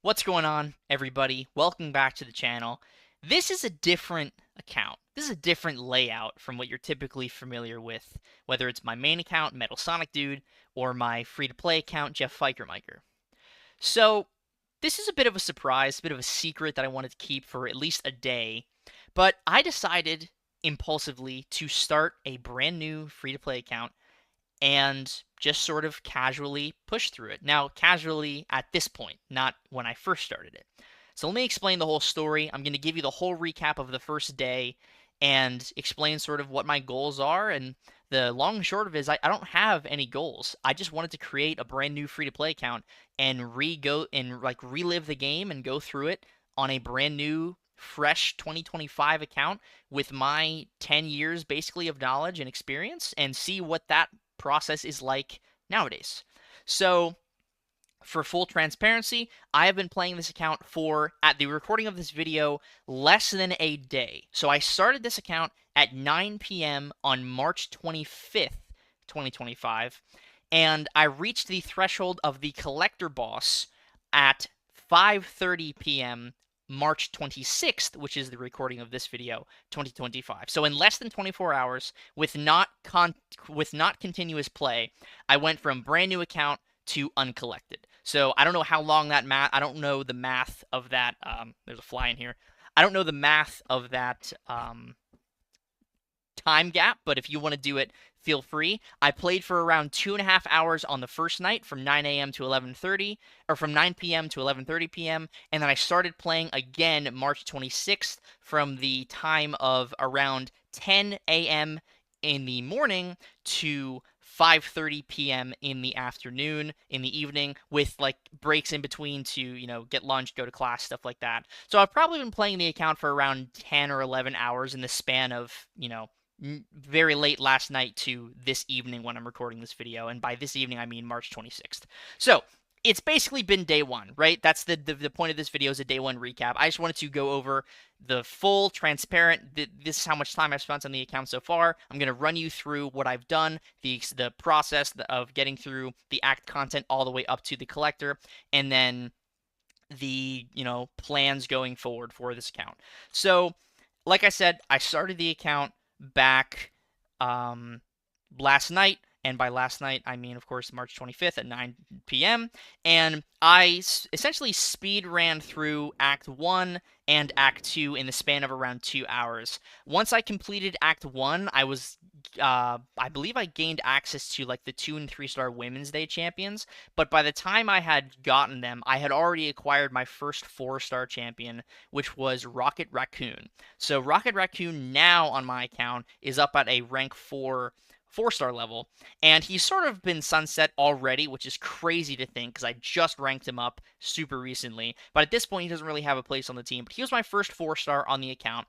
What's going on, everybody? Welcome back to the channel. This is a different account. This is a different layout from what you're typically familiar with, whether it's my main account, Metal Sonic Dude, or my free-to-play account, Jeff Fikermiker. So, this is a bit of a surprise, a bit of a secret that I wanted to keep for at least a day, but I decided impulsively to start a brand new free-to-play account and just sort of casually push through it. Now, casually at this point, not when I first started it. So let me explain the whole story. I'm going to give you the whole recap of the first day and explain sort of what my goals are. And the long and short of it is I don't have any goals. I just wanted to create a brand new free-to-play account and relive the game and go through it on a brand new fresh 2025 account with my 10 years basically of knowledge and experience and see what that process is like nowadays. So, for full transparency, I have been playing this account for, at the recording of this video, less than a day. So I started this account at 9 p.m. on March 25th, 2025, and I reached the threshold of the collector boss at 5:30 p.m. March 26th, which is the recording of this video, 2025. So in less than 24 hours, with not continuous play, I went from brand new account to uncollected. So I don't know how long that math. I don't know the math of that. There's a fly in here. I don't know the math of that time gap, but if you want to do it, feel free. I played for around 2.5 hours on the first night from 9 a.m. to 11:30, or from 9 p.m. to 11:30 p.m., and then I started playing again March 26th from the time of around 10 a.m. in the morning to 5:30 p.m. in the afternoon, in the evening, with like breaks in between to, get lunch, go to class, stuff like that. So I've probably been playing the account for around 10 or 11 hours in the span of, very late last night to this evening when I'm recording this video. And by this evening, I mean March 26th. So it's basically been day one, right? That's the point of this video is a day one recap. I just wanted to go over the full, transparent, this is how much time I've spent on the account so far. I'm going to run you through what I've done, the process of getting through the act content all the way up to the collector, and then the, plans going forward for this account. So, like I said, I started the account back last night, and by last night I mean, of course, March 25th at 9 p.m. And I essentially speed ran through Act 1 and Act 2 in the span of around 2 hours. Once I completed Act 1, I believe I gained access to like the 2 and 3-star Women's Day champions, but by the time I had gotten them, I had already acquired my first 4-star champion, which was Rocket Raccoon. So Rocket Raccoon now on my account is up at a rank 4-star level, and he's sort of been sunset already, which is crazy to think because I just ranked him up super recently. But at this point, he doesn't really have a place on the team. But he was my first 4-star on the account,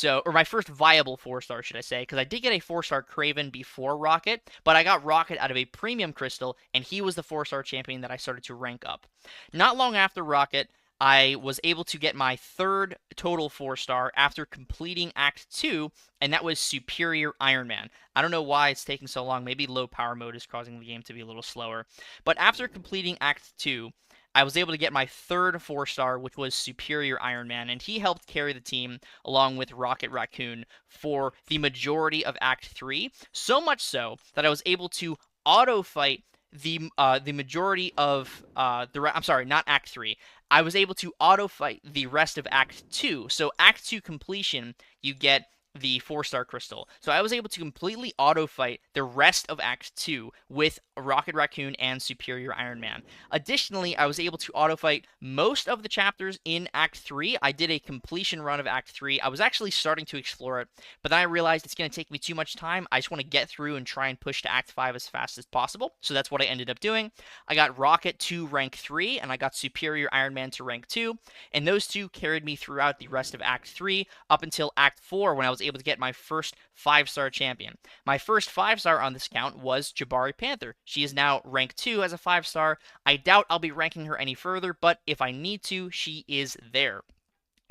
or my first viable 4-star, should I say? Because I did get a 4-star Craven before Rocket, but I got Rocket out of a premium crystal, and he was the 4-star champion that I started to rank up. Not long after Rocket, I was able to get my third total 4-star after completing Act 2, and that was Superior Iron Man. I don't know why it's taking so long. Maybe low power mode is causing the game to be a little slower. But after completing Act 2, I was able to get my third 4-star, which was Superior Iron Man, and he helped carry the team along with Rocket Raccoon for the majority of Act 3, so much so that I was able to auto-fight the majority of I'm sorry, not Act 3. I was able to auto-fight the rest of Act 2. So Act 2 completion, you get the 4-star crystal. So I was able to completely auto-fight the rest of Act 2 with Rocket Raccoon and Superior Iron Man. Additionally, I was able to auto-fight most of the chapters in Act 3. I did a completion run of Act 3. I was actually starting to explore it, but then I realized it's going to take me too much time. I just want to get through and try and push to Act 5 as fast as possible. So that's what I ended up doing. I got Rocket to rank 3, and I got Superior Iron Man to rank 2, and those two carried me throughout the rest of Act 3 up until Act 4 when I was able to get my first 5-star champion. My first 5-star on this account was Jabari Panther. She is now rank 2 as a 5-star. I doubt I'll be ranking her any further, but if I need to, she is there.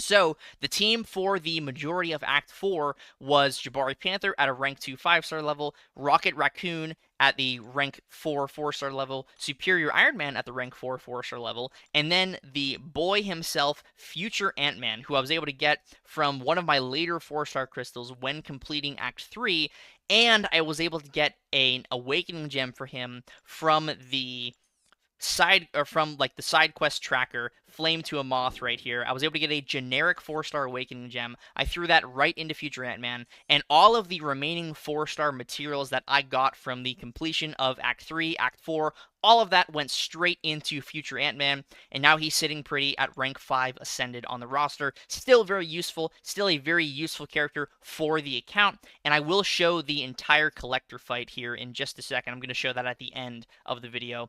So, the team for the majority of Act 4 was Jabari Panther at a rank 2 5-star level, Rocket Raccoon at the rank 4 4-star level, Superior Iron Man at the rank 4 4-star level, and then the boy himself, Future Ant-Man, who I was able to get from one of my later 4-star crystals when completing Act 3, and I was able to get an Awakening Gem for him from the side or from like the side quest tracker, Flame to a Moth right here. I was able to get a generic 4-star Awakening Gem. I threw that right into Future Ant-Man, and all of the remaining 4-star materials that I got from the completion of Act 3, Act 4, all of that went straight into Future Ant-Man, and now he's sitting pretty at rank 5 Ascended on the roster. Still very useful, still a very useful character for the account, and I will show the entire collector fight here in just a second. I'm going to show that at the end of the video.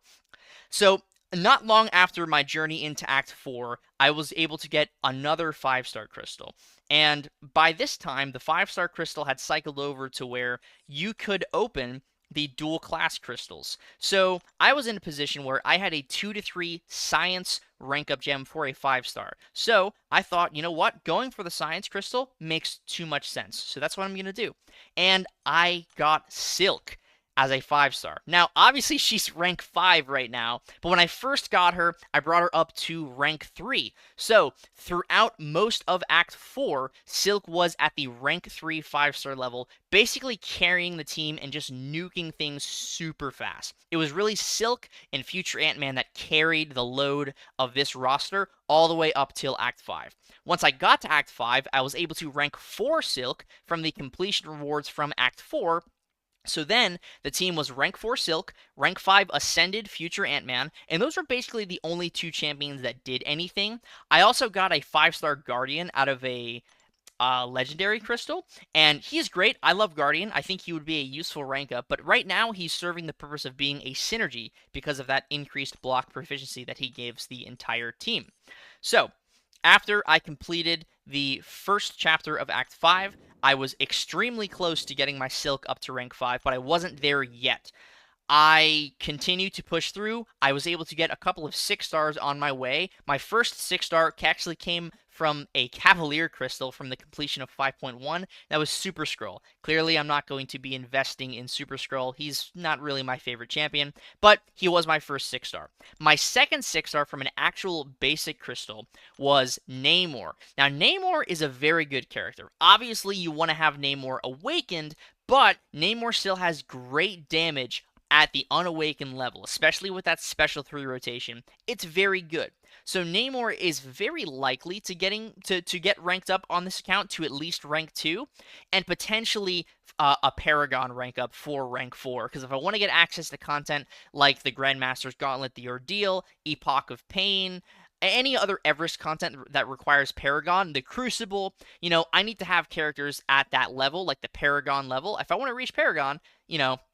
So, not long after my journey into Act 4, I was able to get another 5-star crystal. And by this time, the 5-star crystal had cycled over to where you could open the dual class crystals. So, I was in a position where I had a 2 to 3 science rank up gem for a 5-star. So, I thought, you know what? Going for the science crystal makes too much sense. So, that's what I'm going to do. And I got Silk as a 5-star. Now, obviously, she's rank 5 right now, but when I first got her, I brought her up to rank 3. So, throughout most of Act 4, Silk was at the rank 3 5-star level, basically carrying the team and just nuking things super fast. It was really Silk and Future Ant-Man that carried the load of this roster all the way up till Act 5. Once I got to Act 5, I was able to rank 4 Silk from the completion rewards from Act 4. So then the team was rank 4 Silk, rank 5 Ascended Future Ant-Man, and those were basically the only two champions that did anything. I also got a 5-star Guardian out of a legendary crystal, and he's great. I love Guardian. I think he would be a useful rank up, but right now he's serving the purpose of being a synergy because of that increased block proficiency that he gives the entire team. So, after I completed the first chapter of Act 5, I was extremely close to getting my Silk up to rank 5, but I wasn't there yet. I continued to push through. I was able to get a couple of 6-stars on my way. My first 6-star actually came from a Cavalier Crystal from the completion of 5.1. That was Super Scroll. Clearly, I'm not going to be investing in Super Scroll. He's not really my favorite champion, but he was my first 6-star. My second 6-star from an actual basic crystal was Namor. Now, Namor is a very good character. Obviously, you want to have Namor awakened, but Namor still has great damage at the unawakened level, especially with that special 3 rotation. It's very good. So Namor is very likely to get ranked up on this account to at least rank 2, and potentially a Paragon rank up for rank 4. Because if I want to get access to content like the Grandmaster's Gauntlet, the Ordeal, Epoch of Pain, any other Everest content that requires Paragon, the Crucible, I need to have characters at that level, like the Paragon level. If I want to reach Paragon,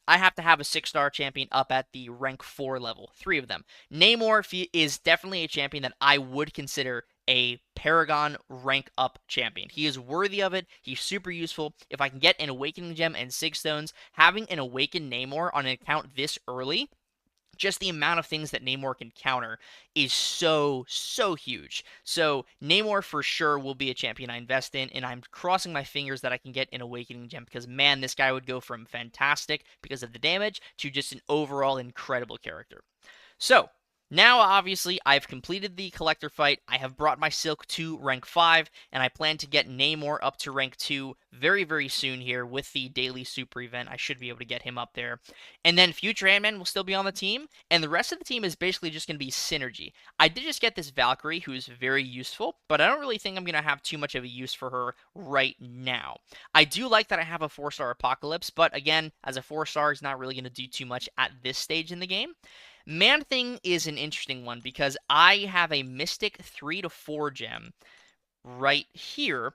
I have to have a 6-star champion up at the rank 4 level, 3 of them. Namor is definitely a champion that I would consider a Paragon rank up champion. He is worthy of it. He's super useful. If I can get an Awakening Gem and 6 stones, having an Awakened Namor on an account this early, just the amount of things that Namor can counter is so huge. So Namor for sure will be a champion I invest in, and I'm crossing my fingers that I can get an Awakening Gem, because man, this guy would go from fantastic because of the damage to just an overall incredible character. So, now, obviously, I've completed the collector fight, I have brought my Silk to rank 5, and I plan to get Namor up to rank 2 very soon here with the daily super event. I should be able to get him up there. And then Future Ant-Man will still be on the team, and the rest of the team is basically just going to be synergy. I did just get this Valkyrie, who's very useful, but I don't really think I'm going to have too much of a use for her right now. I do like that I have a 4-star Apocalypse, but again, as a 4-star, he's not really going to do too much at this stage in the game. Man-Thing is an interesting one because I have a Mystic 3 to 4 gem right here,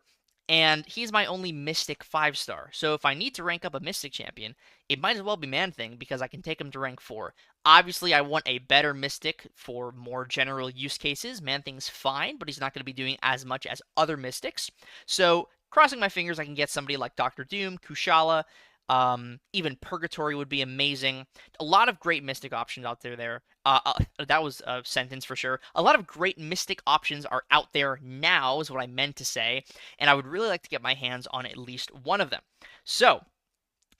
and he's my only Mystic 5-star. So if I need to rank up a Mystic champion, it might as well be Man-Thing because I can take him to rank 4. Obviously, I want a better Mystic for more general use cases. Man-Thing's fine, but he's not going to be doing as much as other Mystics. So crossing my fingers, I can get somebody like Dr. Doom, Kushala, Even Purgatory would be amazing. A lot of great Mystic options out there. That was a sentence for sure. A lot of great Mystic options are out there now, is what I meant to say, and I would really like to get my hands on at least one of them. So,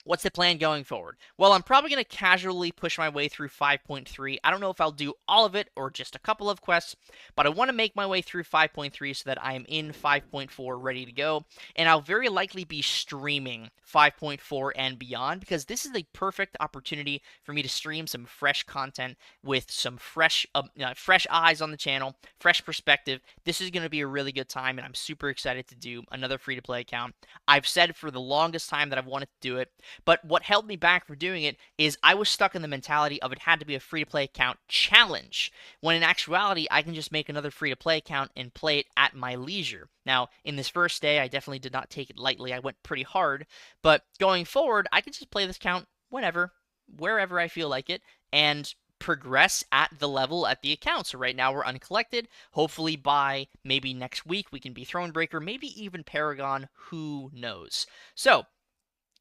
what's the plan going forward? Well, I'm probably going to casually push my way through 5.3. I don't know if I'll do all of it or just a couple of quests, but I want to make my way through 5.3 so that I am in 5.4 ready to go. And I'll very likely be streaming 5.4 and beyond because this is a perfect opportunity for me to stream some fresh content with some fresh eyes on the channel, fresh perspective. This is going to be a really good time, and I'm super excited to do another free-to-play account. I've said for the longest time that I've wanted to do it. But what held me back from doing it is I was stuck in the mentality of it had to be a free-to-play account challenge, when in actuality, I can just make another free-to-play account and play it at my leisure. Now, in this first day, I definitely did not take it lightly. I went pretty hard, but going forward, I can just play this account whenever, wherever I feel like it, and progress at the level at the account. So right now we're uncollected. Hopefully by maybe next week we can be Thronebreaker, maybe even Paragon, who knows. So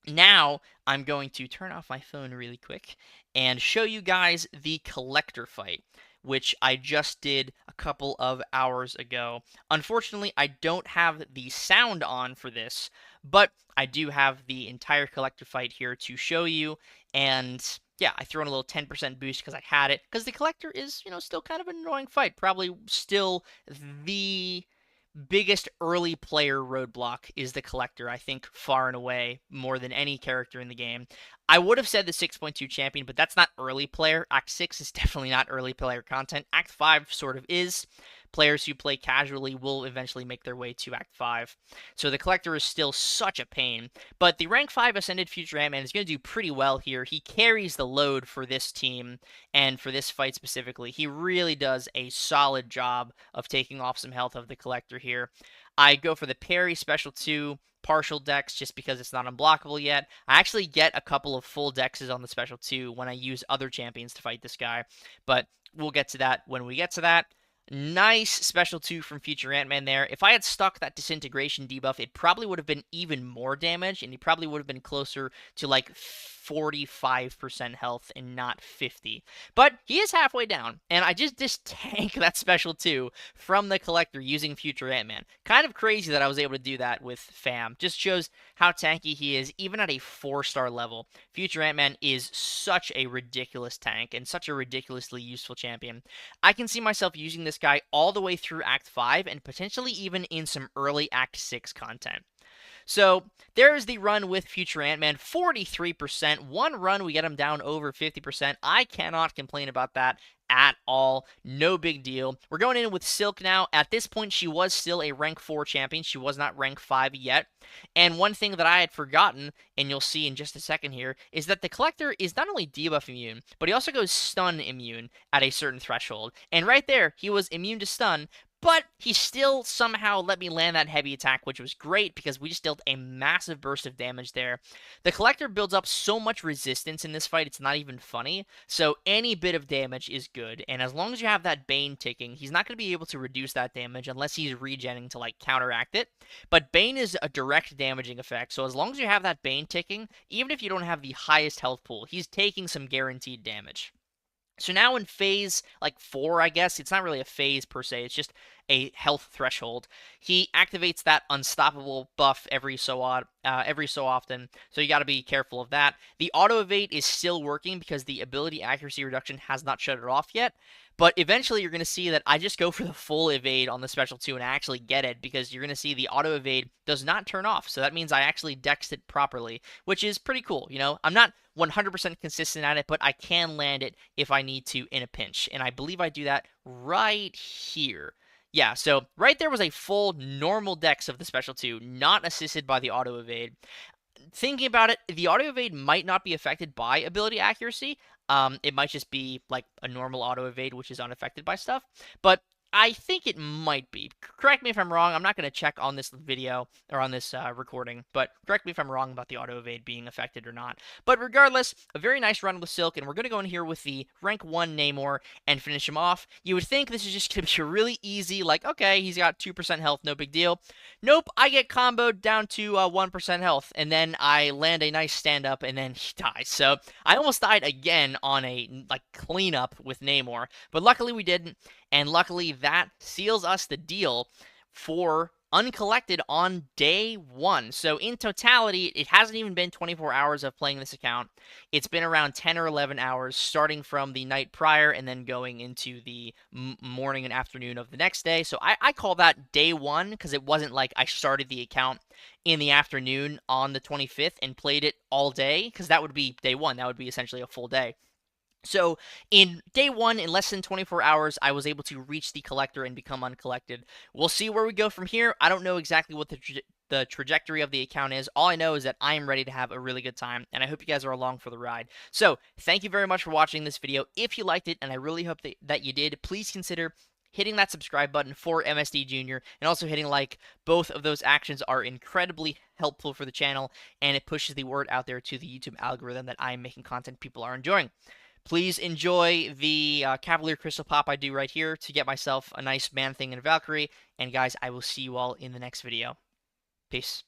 now I'm going to turn off my phone really quick and show you guys the collector fight, which I just did a couple of hours ago. Unfortunately, I don't have the sound on for this, but I do have the entire collector fight here to show you. And yeah, I threw in a little 10% boost because I had it, because the collector is, still kind of an annoying fight. Probably still the biggest early player roadblock is the collector, I think, far and away, more than any character in the game. I would have said the 6.2 champion, but that's not early player. Act 6 is definitely not early player content. Act 5 sort of is. Players who play casually will eventually make their way to Act 5. So the collector is still such a pain. But the rank 5 Ascended Future Ant-Man is going to do pretty well here. He carries the load for this team and for this fight specifically. He really does a solid job of taking off some health of the collector here. I go for the parry special 2 partial dex just because it's not unblockable yet. I actually get a couple of full dexes on the special 2 when I use other champions to fight this guy, but we'll get to that when we get to that. Nice special 2 from Future Ant-Man there. If I had stuck that disintegration debuff, it probably would have been even more damage, and he probably would have been closer to like 45% health and not 50. But he is halfway down, and I just tank that special 2 from the collector using Future Ant-Man. Kind of crazy that I was able to do that with Fam. Just shows how tanky he is, even at a 4-star level. Future Ant-Man is such a ridiculous tank and such a ridiculously useful champion. I can see myself using this guy all the way through Act 5 and potentially even in some early Act 6 content. So there's the run with Future Ant-Man, 43%. One run, we get him down over 50%. I cannot complain about that at all. No big deal. We're going in with Silk now. At this point, she was still a rank 4 champion. She was not rank 5 yet. And one thing that I had forgotten, and you'll see in just a second here, is that the Collector is not only debuff immune, but he also goes stun immune at a certain threshold. And right there, he was immune to stun, but he still somehow let me land that heavy attack, which was great because we just dealt a massive burst of damage there. The Collector builds up so much resistance in this fight, it's not even funny. So any bit of damage is good. And as long as you have that Bane ticking, he's not going to be able to reduce that damage unless he's regenning to like counteract it. But Bane is a direct damaging effect. So as long as you have that Bane ticking, even if you don't have the highest health pool, he's taking some guaranteed damage. So now in phase, like 4, I guess, it's not really a phase per se, it's just a health threshold. He activates that unstoppable buff every so often, so you got to be careful of that. The auto evade is still working because the ability accuracy reduction has not shut it off yet, but eventually you're going to see that I just go for the full evade on the special 2 and I actually get it because you're going to see the auto evade does not turn off, so that means I actually dexed it properly, which is pretty cool, you know? I'm not 100% consistent at it, but I can land it if I need to in a pinch, and I believe I do that right here. Yeah, so right there was a full normal dex of the special 2, not assisted by the auto evade. Thinking about it, the auto evade might not be affected by ability accuracy. It might just be like a normal auto evade, which is unaffected by stuff. But I think it might be. Correct me if I'm wrong. I'm not going to check on this video or on this recording, but correct me if I'm wrong about the auto evade being affected or not. But regardless, a very nice run with Silk, and we're going to go in here with the rank 1 Namor and finish him off. You would think this is just going to be really easy, like, okay, he's got 2% health, no big deal. Nope, I get comboed down to 1% health, and then I land a nice stand-up, and then he dies. So I almost died again on a like cleanup with Namor, but luckily we didn't. And luckily, that seals us the deal for uncollected on day 1. So in totality, it hasn't even been 24 hours of playing this account. It's been around 10 or 11 hours, starting from the night prior and then going into the morning and afternoon of the next day. So I call that day 1 because it wasn't like I started the account in the afternoon on the 25th and played it all day, because that would be day 1. That would be essentially a full day. So in day 1, in less than 24 hours, I was able to reach the collector and become uncollected. We'll see where we go from here. I don't know exactly what the trajectory of the account is. All I know is that I am ready to have a really good time, and I hope you guys are along for the ride. So thank you very much for watching this video. If you liked it, and I really hope that you did, please consider hitting that subscribe button for MSD Jr. and also hitting like. Both of those actions are incredibly helpful for the channel, and it pushes the word out there to the YouTube algorithm that I am making content people are enjoying. Please enjoy the Cavalier Crystal Pop I do right here to get myself a nice Man-Thing and Valkyrie. And guys, I will see you all in the next video. Peace.